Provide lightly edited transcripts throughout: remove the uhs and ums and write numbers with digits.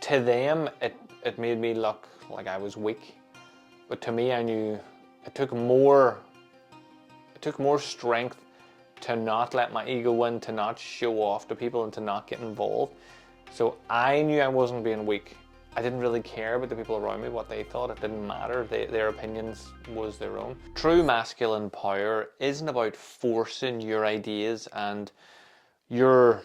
to them, it made me look like I was weak. But to me, I knew it took more strength to not let my ego win, to not show off to people and to not get involved. So I knew I wasn't being weak. I didn't really care about the people around me, what they thought. It didn't matter. Their opinions was their own. True masculine power isn't about forcing your ideas and your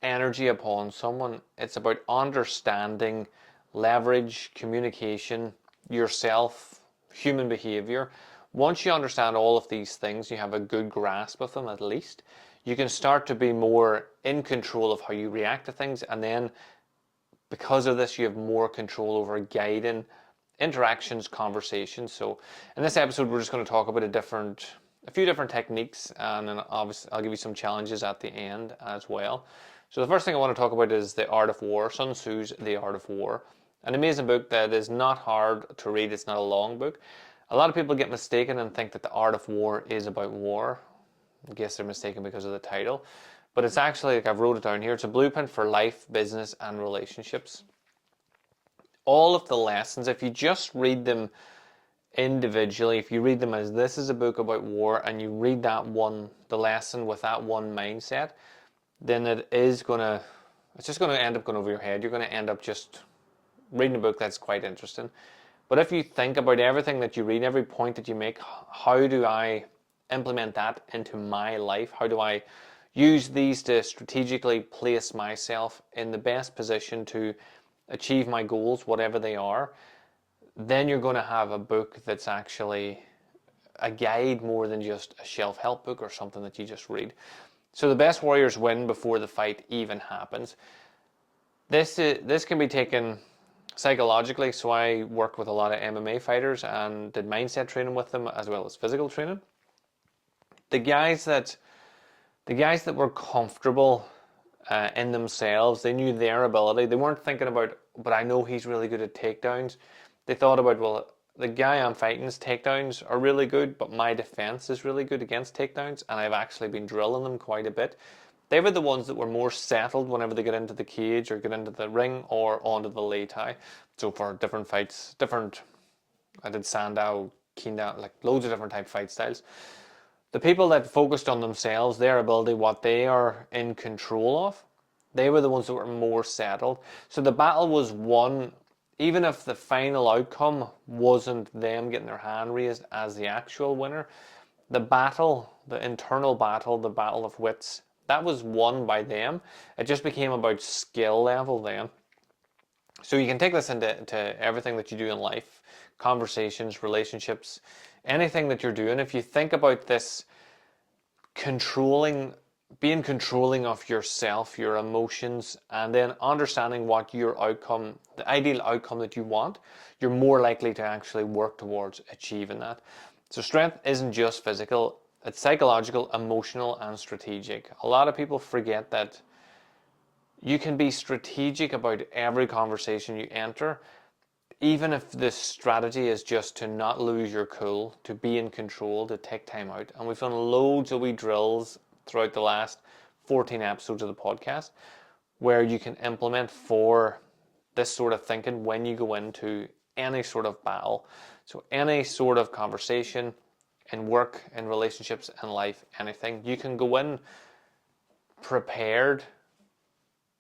energy upon someone. It's about understanding, leverage, communication, yourself, human behavior. Once you understand all of these things, you have a good grasp of them at least, you can start to be more in control of how you react to things, and then because of this you have more control over guiding interactions, conversations. So in this episode we're just going to talk about a few different techniques, and then obviously I'll give you some challenges at the end as well. So the first thing I want to talk about is The Art of War, Sun Tzu's The Art of War. An amazing book that is not hard to read. It's not a long book. A lot of people get mistaken and think that The Art of War is about war. I guess they're mistaken because of the title. But it's actually, like I've wrote it down here, it's a blueprint for life, business, and relationships. All of the lessons, if you just read them individually, if you read them as this is a book about war, and you read the lesson with that one mindset, then it's just going to end up going over your head. You're going to end up just reading a book that's quite interesting. But if you think about everything that you read, every point that you make, how do I implement that into my life? How do I use these to strategically place myself in the best position to achieve my goals, whatever they are? Then you're going to have a book that's actually a guide more than just a shelf-help book or something that you just read. So the best warriors win before the fight even happens. This can be taken psychologically. So I worked with a lot of MMA fighters and did mindset training with them as well as physical training. The guys that were comfortable in themselves, they knew their ability. They weren't thinking about, but I know he's really good at takedowns. They thought about, well, the guy I'm fighting's takedowns are really good, but my defense is really good against takedowns, and I've actually been drilling them quite a bit. They were the ones that were more settled whenever they get into the cage or get into the ring or onto the lei tai. So for different fights, I did Sandow, Kendo, like loads of different type fight styles. The people that focused on themselves, their ability, what they are in control of, they were the ones that were more settled. So the battle was won, even if the final outcome wasn't them getting their hand raised as the actual winner. The battle, the internal battle, the battle of wits, that was won by them. It just became about skill level then. So you can take this into everything that you do in life, conversations, relationships, anything that you're doing. If you think about this being controlling of yourself, your emotions, and then understanding what your outcome, the ideal outcome that you want, you're more likely to actually work towards achieving that. So strength isn't just physical, it's psychological, emotional, and strategic. A lot of people forget that you can be strategic about every conversation you enter, even if the strategy is just to not lose your cool, to be in control, to take time out. And we've done loads of wee drills throughout the last 14 episodes of the podcast where you can implement for this sort of thinking when you go into any sort of battle. So any sort of conversation, in work, in relationships, in life, anything, you can go in prepared.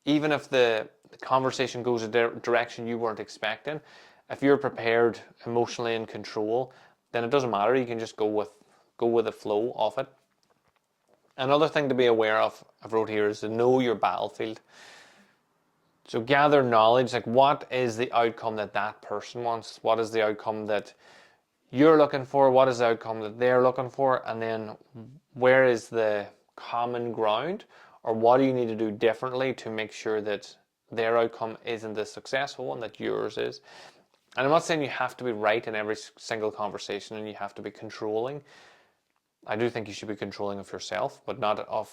Even if the conversation goes a direction you weren't expecting, if you're prepared, emotionally in control, then it doesn't matter. You can just go with the flow of it. Another thing to be aware of, I've wrote here, is to know your battlefield. So gather knowledge, like what is the outcome that person wants? What is the outcome that you're looking for? What is the outcome that they're looking for? And then where is the common ground? Or what do you need to do differently to make sure that their outcome isn't the successful one, that yours is? And I'm not saying you have to be right in every single conversation and you have to be controlling. I do think you should be controlling of yourself, but not of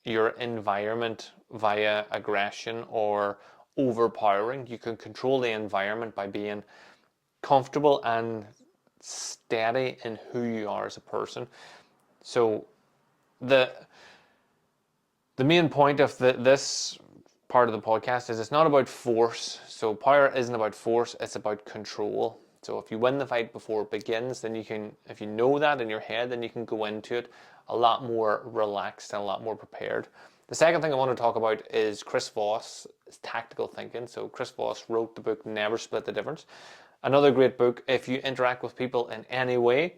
your environment via aggression or overpowering. You can control the environment by being comfortable and steady in who you are as a person. So the main point of this part of the podcast is it's not about force. So power isn't about force, it's about control. So if you win the fight before it begins, then you can, if you know that in your head, then you can go into it a lot more relaxed and a lot more prepared. The second thing I want to talk about is Chris Voss' tactical thinking. So Chris Voss wrote the book Never Split the Difference. Another great book if you interact with people in any way.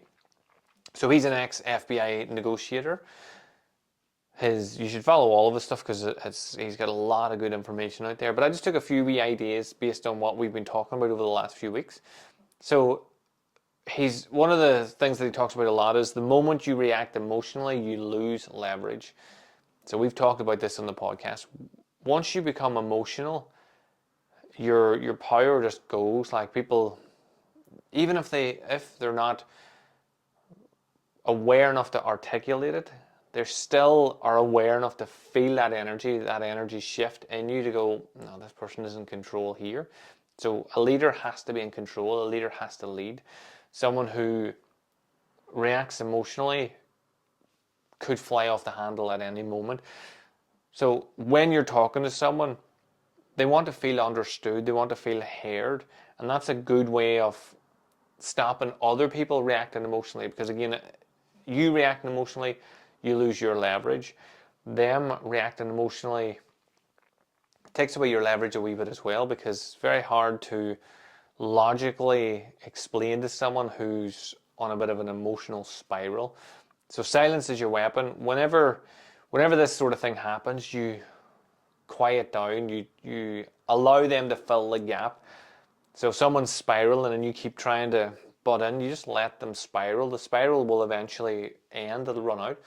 So he's an ex-FBI negotiator. You should follow all of his stuff because he's got a lot of good information out there. But I just took a few wee ideas based on what we've been talking about over the last few weeks. So one of the things that he talks about a lot is the moment you react emotionally, you lose leverage. So we've talked about this on the podcast. Once you become emotional, your power just goes. Like people, even if they're not aware enough to articulate it, they still are aware enough to feel that energy shift in you to go, no, this person is in control here. So a leader has to be in control. A leader has to lead. Someone who reacts emotionally could fly off the handle at any moment. So when you're talking to someone, they want to feel understood. They want to feel heard. And that's a good way of stopping other people reacting emotionally. Because again, you reacting emotionally, you lose your leverage. Them reacting emotionally takes away your leverage a wee bit as well, because it's very hard to logically explain to someone who's on a bit of an emotional spiral. So silence is your weapon. Whenever this sort of thing happens, you quiet down, you allow them to fill the gap. So if someone's spiraling and you keep trying to butt in, you just let them spiral. The spiral will eventually end, it'll run out.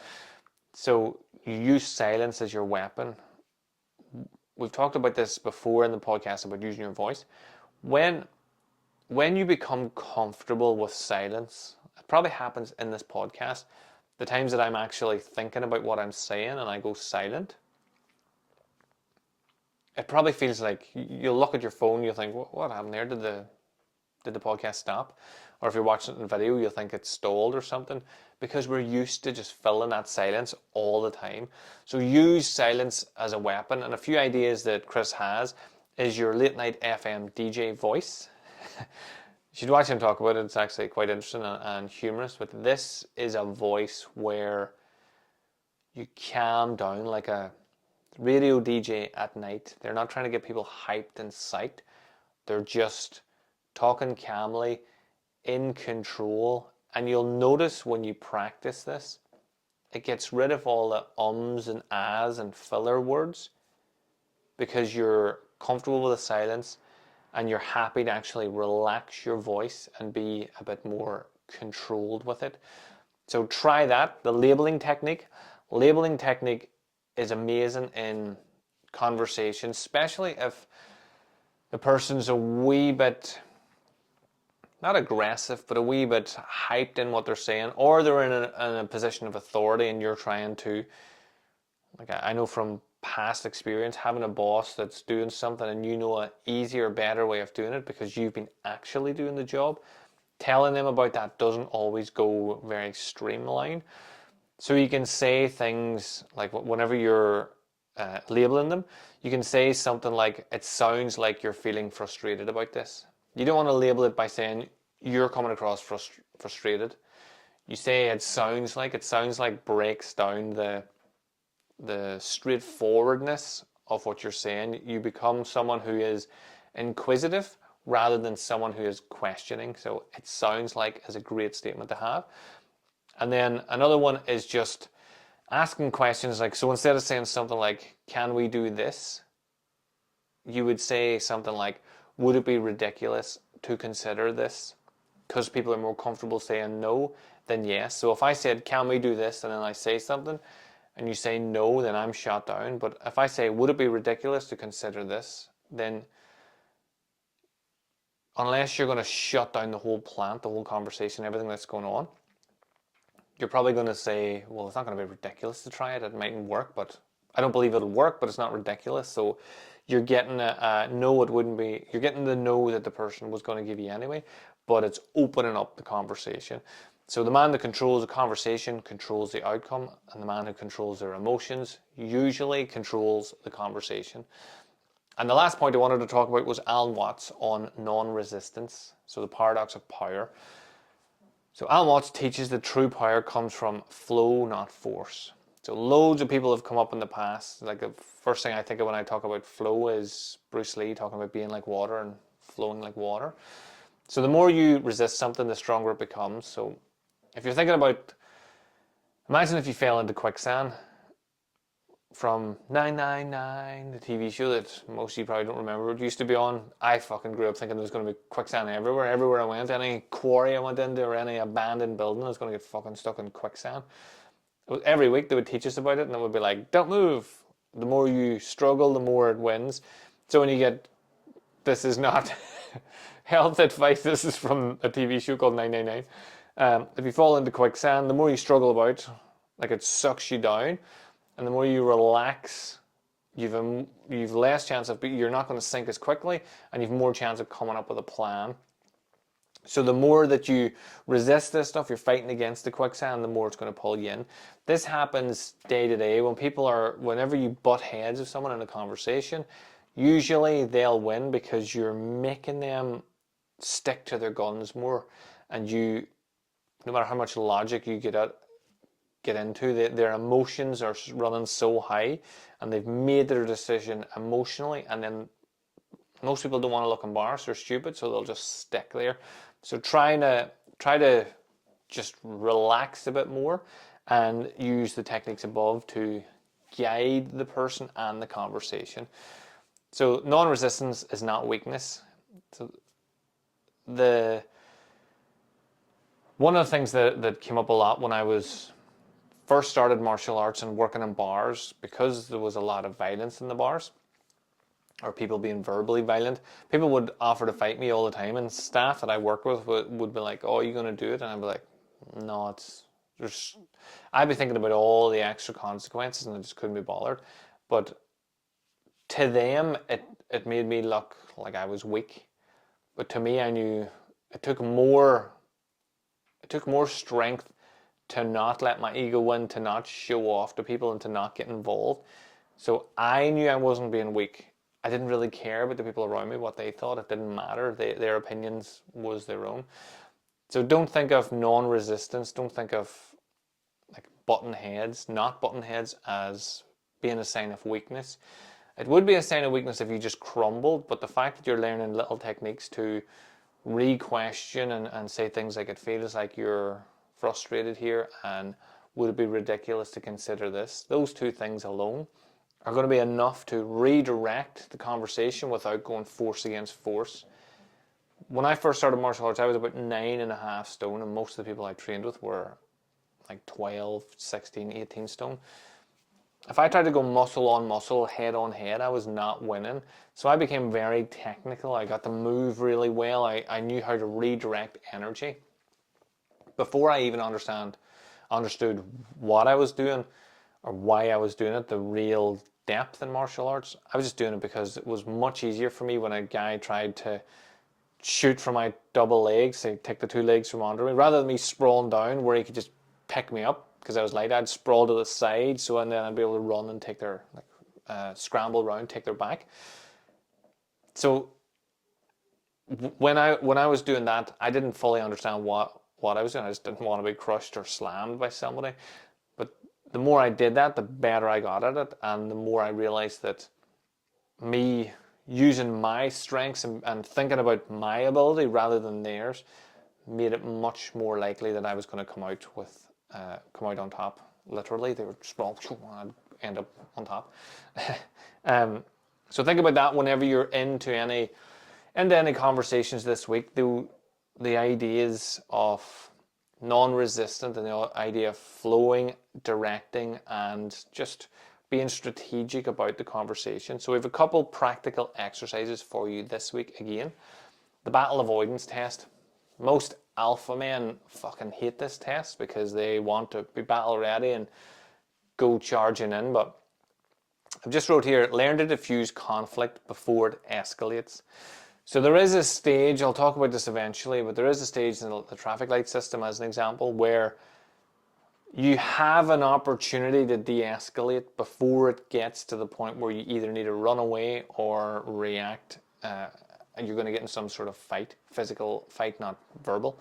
So you use silence as your weapon. We've talked about this before in the podcast about using your voice. When you become comfortable with silence, it probably happens in this podcast, the times that I'm actually thinking about what I'm saying and I go silent, it probably feels like you'll look at your phone, you'll think, what happened there? Did the podcast stop? Or if you're watching it in video, you'll think it's stalled or something, because we're used to just filling that silence all the time. So use silence as a weapon. And a few ideas that Chris has is your late night FM DJ voice. You should watch him talk about it. It's actually quite interesting and humorous. But this is a voice where you calm down like a radio DJ at night. They're not trying to get people hyped and psyched. They're just talking calmly, in control. And you'll notice when you practice this, it gets rid of all the ums and ahs and filler words, because you're comfortable with the silence and you're happy to actually relax your voice and be a bit more controlled with it. So try that. The labeling technique. Labeling technique is amazing in conversation, especially if the person's a wee bit, not aggressive, but a wee bit hyped in what they're saying, or they're in a position of authority and you're trying to, like I know from past experience, having a boss that's doing something and you know an easier, better way of doing it because you've been actually doing the job, telling them about that doesn't always go very streamlined. So you can say things like, whenever you're labeling them, you can say something like, it sounds like you're feeling frustrated about this. You don't want to label it by saying you're coming across frustrated. You say it sounds like breaks down the straightforwardness of what you're saying. You become someone who is inquisitive rather than someone who is questioning. So it sounds like is a great statement to have. And then another one is just asking questions like, so instead of saying something like, can we do this? You would say something like, would it be ridiculous to consider this? Because people are more comfortable saying no than yes. So if I said, can we do this? And then I say something and you say no, then I'm shot down. But if I say, would it be ridiculous to consider this? Then unless you're going to shut down the whole plant, the whole conversation, everything that's going on, you're probably going to say, well, it's not going to be ridiculous to try it. It mightn't work, but I don't believe it'll work, but it's not ridiculous. So you're getting a no, it wouldn't be. You're getting the no that the person was going to give you anyway, but it's opening up the conversation. So the man that controls the conversation controls the outcome, and the man who controls their emotions usually controls the conversation. And the last point I wanted to talk about was Alan Watts on non-resistance, so the paradox of power. So Alan Watts teaches that true power comes from flow, not force. So loads of people have come up in the past. Like the first thing I think of when I talk about flow is Bruce Lee talking about being like water and flowing like water. So the more you resist something, the stronger it becomes. So if you're thinking about, imagine if you fell into quicksand from 999, the TV show that most of you probably don't remember. It used to be on. I fucking grew up thinking there was going to be quicksand everywhere. Everywhere I went, any quarry I went into or any abandoned building, I was going to get fucking stuck in quicksand. Every week they would teach us about it, and it would be like, don't move. The more you struggle, the more it wins. So when you get, this is not health advice, this is from a TV show called 999. If you fall into quicksand, the more you struggle about, like it sucks you down, and the more you relax, you've less chance of, you're not going to sink as quickly, and you've more chance of coming up with a plan. So the more that you resist this stuff, you're fighting against the quicksand, the more it's going to pull you in. This happens day to day whenever you butt heads with someone in a conversation, usually they'll win because you're making them stick to their guns more, and no matter how much logic you get into, their emotions are running so high, and they've made their decision emotionally, and then most people don't want to look embarrassed or stupid, so they'll just stick there. So try to just relax a bit more and use the techniques above to guide the person and the conversation. So non-resistance is not weakness. So one of the things that came up a lot when I was first started martial arts and working in bars, because there was a lot of violence in the bars, or people being verbally violent, people would offer to fight me all the time, and staff that I work with would be like, oh, are you going to do it? And I'd be like, no, I'd be thinking about all the extra consequences, and I just couldn't be bothered. But to them, it made me look like I was weak. But to me, I knew it took more strength to not let my ego win, to not show off to people, and to not get involved. So I knew I wasn't being weak. I didn't really care about the people around me, what they thought. It didn't matter. Their opinions was their own. So don't think of non-resistance. Don't think of like not button heads as being a sign of weakness. It would be a sign of weakness if you just crumbled, but the fact that you're learning little techniques to re-question and say things like, it feels like you're frustrated here, and would it be ridiculous to consider this? Those two things alone are going to be enough to redirect the conversation without going force against force. When I first started martial arts, I was about 9.5 stone, and most of the people I trained with were like 12, 16, 18 stone. If I tried to go muscle on muscle, head on head, I was not winning. So I became very technical. I got to move really well. I knew how to redirect energy. Before I even understood what I was doing or why I was doing it, the real depth in martial arts, I was just doing it because it was much easier for me when a guy tried to shoot from my double legs, say take the two legs from under me, rather than me sprawling down where he could just pick me up. Because I was light, I'd sprawl to the side, so and then I'd be able to run and take their scramble around, take their back. So when I was doing that, I didn't fully understand what I was doing. I just didn't want to be crushed or slammed by somebody. But the more I did that, the better I got at it, and the more I realized that me using my strengths and thinking about my ability rather than theirs made it much more likely that I was going to come out on top. Literally, they were small, and I'd end up on top. So think about that whenever you're into any conversations this week. The ideas of non-resistant and the idea of flowing, directing, and just being strategic about the conversation. So we have a couple practical exercises for you this week again. The battle avoidance test. Most alpha men fucking hate this test because they want to be battle ready and go charging in, but I've just wrote here, learn to diffuse conflict before it escalates. So there is a stage, I'll talk about this eventually, but there is a stage in the traffic light system as an example where you have an opportunity to de-escalate before it gets to the point where you either need to run away or react, and you're going to get in some sort of fight, physical fight, not verbal.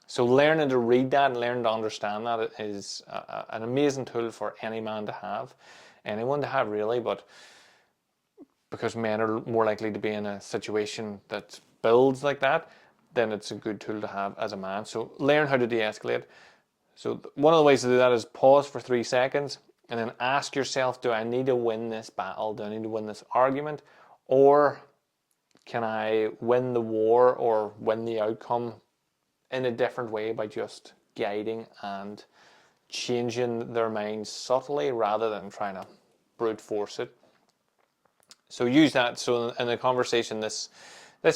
So learning to read that and learning to understand that is an amazing tool for any man to have, anyone to have really, but because men are more likely to be in a situation that builds like that, then it's a good tool to have as a man. So learn how to de-escalate. So one of the ways to do that is pause for 3 seconds and then ask yourself, do I need to win this battle? Do I need to win this argument? Or can I win the war or win the outcome in a different way by just guiding and changing their minds subtly rather than trying to brute force it? So use that. So in the conversation this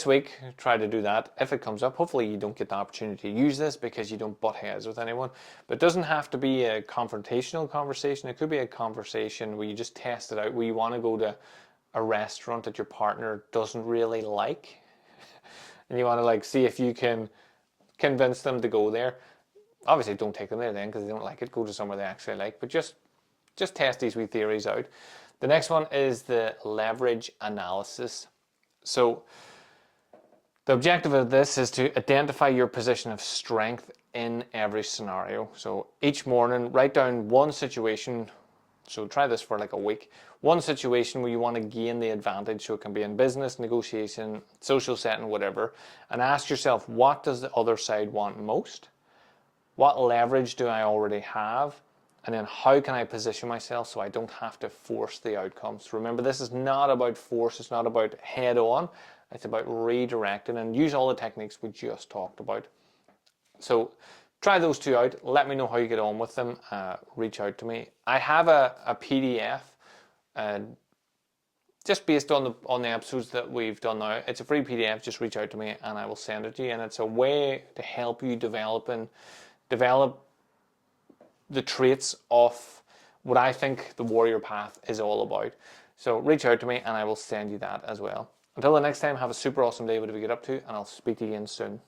week, try to do that. If it comes up, hopefully you don't get the opportunity to use this because you don't butt heads with anyone. But it doesn't have to be a confrontational conversation. It could be a conversation where you just test it out, where you want to go to a restaurant that your partner doesn't really like, and you want to like see if you can convince them to go there. Obviously, don't take them there then because they don't like it. Go to somewhere they actually like. But just test these wee theories out. The next one is the leverage analysis. So the objective of this is to identify your position of strength in every scenario. So each morning, write down one situation. So try this for like a week. One situation where you want to gain the advantage. So it can be in business, negotiation, social setting, whatever. And ask yourself, what does the other side want most? What leverage do I already have? And then how can I position myself so I don't have to force the outcomes? Remember, this is not about force. It's not about head on. It's about redirecting, and use all the techniques we just talked about. So try those two out. Let me know how you get on with them. Reach out to me. I have a PDF just based on the episodes that we've done now. It's a free PDF. Just reach out to me and I will send it to you. And it's a way to help you develop the traits of what I think the warrior path is all about. So reach out to me and I will send you that as well. Until the next time, have a super awesome day, whatever you get up to, and I'll speak to you again soon.